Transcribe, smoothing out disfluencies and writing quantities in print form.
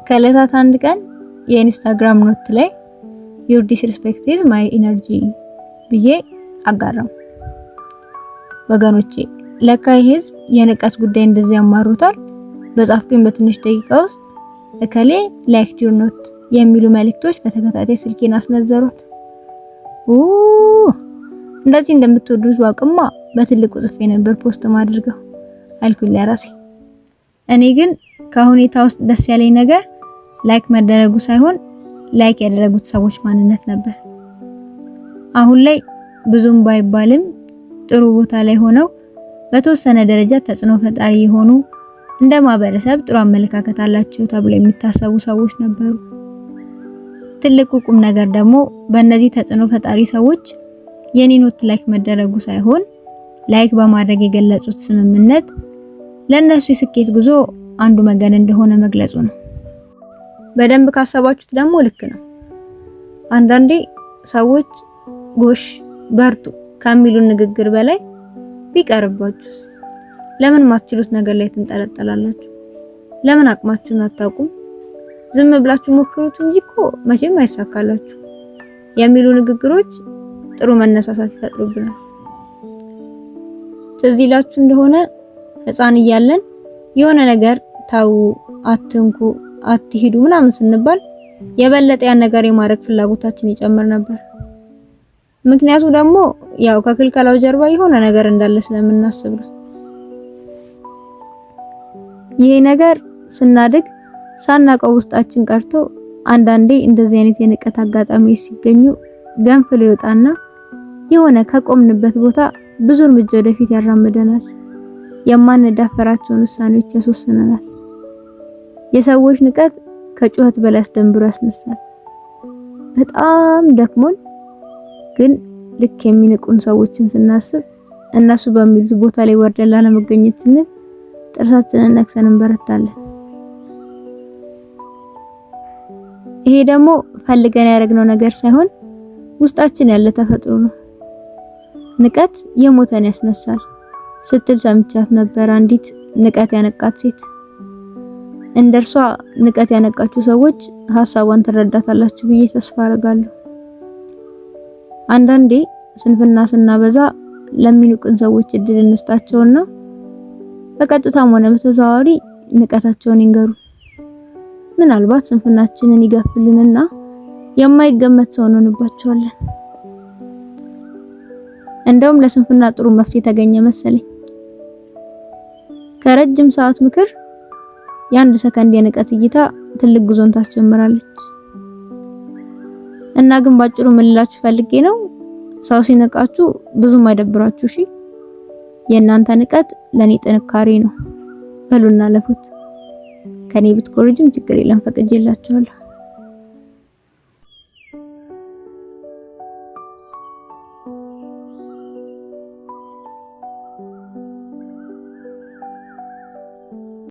ከዕለታት አንድ ቀን የኢንስታግራም ኖት ላይ your disrespect is my energy ብዬ አጋራው። ወገኖቼ ለካ ህዝብ የንቀት ጉዳይ እንደዚህ ያማሩታል። በጻፍኩኝ በትንሽ ደቂቃ ውስጥ እከሌ ላይክ ዩር ኖት የሚሉ መልእክቶች በተከታታይ ስልኬን አስነዘሩት። እንደዚህ እንደምትወዱት ዋቅማ በትልቁ ጽፌ ነበር ፖስት ማድርገው አልኩኝ ለራሴ። እኔ ግን ከሁኔታ ውስጥ ደስ ያለኝ ነገር ላይክ መደረጉ ሳይሆን ላይክ ያደረጉት ሰዎች ማንነት ነበር። አሁን ላይ ብዙም ባይባልም ጥሩ ቦታ ላይ ሆነው በተወሰነ ደረጃ ተጽዕኖ ፈጣሪ የሆኑ እንደ ማህበረሰብ ጥሩ አመለካከት አላቸው ተብሎ የሚታሰቡ ሰዎች ነበሩ። ትልቁ ቁም ነገር ደግሞ በእነዚህ ተጽዕኖ ፈጣሪ ሰዎች የኔ ኖት ላይክ መደረጉ ሳይሆን ላይክ በማድረግ የገለጹት ስምምነት ለነሱ የስኬት ጉዞ አንዱ መገን እንደሆነ መግለጹ ነው። በደንብ ካሰባችሁት ደግሞ ልክ ነው። አንዳንዴ ሰዎች ጎሽ በርቱ ከሚሉ ንግግር በላይ ቢቀርባችሁስ? ለምን ማትችሉት ነገር ላይ ትንጠለጠላላችሁ? ለምን አቅማችሁን አታውቁም? ዝም ብላችሁ ሞክሩት እንጂ እኮ መቼም አይሳካላችሁ የሚሉ ንግግሮች ጥሩ መነሳሳት ይፈጥሩብናል። ትዝ ይላችሁ እንደሆነ ህፃን እያለን የሆነ ነገር ታው፣ አትንኩ፣ አትሂዱ ምናምን ስንባል የበለጠ ያን ነገር የማድረግ ፍላጎታችን ይጨምር ነበር። ምክንያቱ ደግሞ ያው ከክልከላው ጀርባ የሆነ ነገር እንዳለ ስለምናስብ ነው። ይሄ ነገር ስናድግ ሳናቀው ውስጣችን ቀርቶ አንዳንዴ እንደዚህ አይነት የንቀት አጋጣሚዎች ሲገኙ ገንፍሎ ይወጣና የሆነ ከቆምንበት ቦታ ብዙ እርምጃ ወደፊት ያራምደናል። የማንዳፈራቸውን ውሳኔዎች ያስወስነናል። የሰዎች ንቀት ከጩኸት በላይ አስደንብሮ ያስነሳል። በጣም ደክሞን ግን ልክ የሚንቁን ሰዎችን ስናስብ እነሱ በሚሉት ቦታ ላይ ወርደን ላለመገኘት ስንል ጥርሳችንን ነክሰን እንበረታለን። ይሄ ደግሞ ፈልገን ያደረግነው ነገር ሳይሆን ውስጣችን ያለ ተፈጥሮ ነው። ንቀት የሞተን ያስነሳል ስትል ሰምቻት ነበር አንዲት ንቀት ያነቃት ሴት። እንደርሷ ንቀት ያነቃችሁ ሰዎች ሐሳቧን ትረዳታላችሁ ብዬ ተስፋ አደርጋለሁ። አንዳንዴ ስንፍና ስናበዛ ለሚንቁን ሰዎች እድል እንስጣቸውና በቀጥታም ሆነ በተዘዋዋሪ ንቀታቸውን ይንገሩ። ምናልባት ስንፍናችንን ይገፍልንና የማይገመት ሰው እንሆንባቸዋለን። እንደውም ለስንፍና ጥሩ መፍትሄ ተገኘ መሰለኝ። ከረጅም ሰዓት ምክር የአንድ ሰከንድ የንቀት እይታ ትልቅ ጉዞን ታስጀምራለች። እና ግን ባጭሩ ምን ልላችሁ ፈልጌ ነው፣ ሰው ሲነቃችሁ ብዙም አይደብራችሁ። እሺ የእናንተ ንቀት ለኔ ጥንካሬ ነው በሉና ለፉት። ከኔ ብትኮርጅም ችግር የለም ፈቅጄላችኋለሁ።